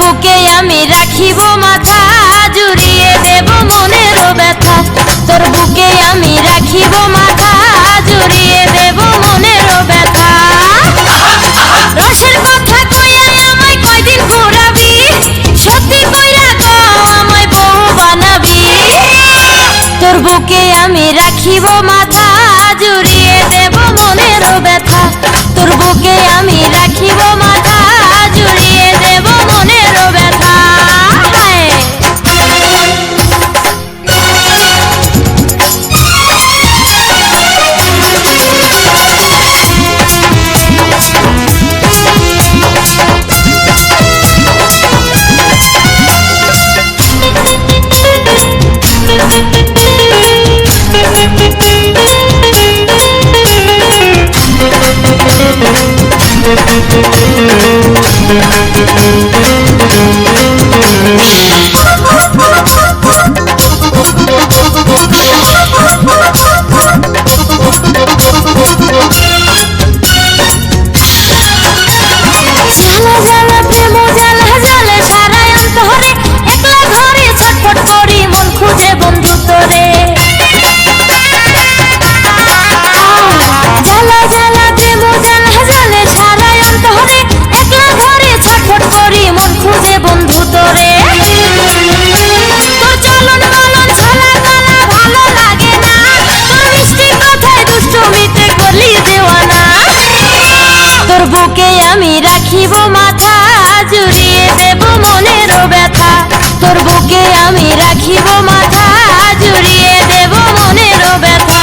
বুকে আমি রাখিব মাথা জুড়িয়ে দেব মনের ব্যথা তোর বুকে আমি রাখিব মাথা জুড়িয়ে দেব মনের ব্যথা বুকে আমি রাখিব মাথা জুড়িয়ে দেব মনের ব্যথা তোর বুকে আমি রাখিব মাথা জুড়িয়ে দেব মনের ব্যথা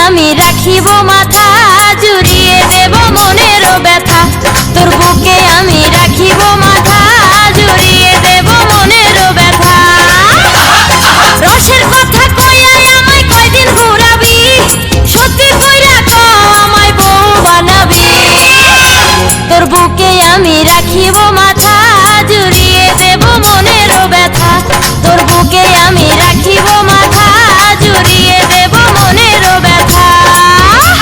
আমি রাখিব মাথা জুড়িয়ে দেব মনের ব্যথা তোর বুকে আমি রাখিব মাথা